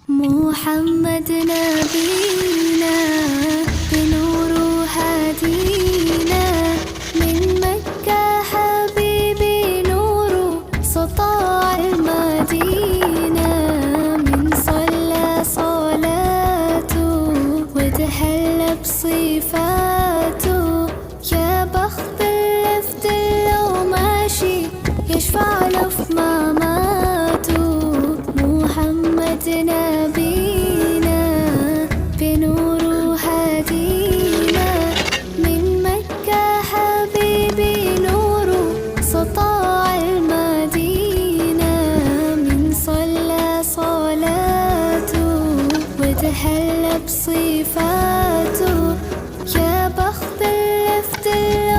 محمد نبينا بنور هدينا من مكة حبيبي نور سطاع المدينة من صلى صلاته وتحلى بصفاته يا بخت اللي في دله ماشي يشفع له في مماته محمد نبينا بنور هدينا من مكة حبيبي نور سطاع المدينة من صلى صلاته وتحلى بصفاته يا بخت اللي في دله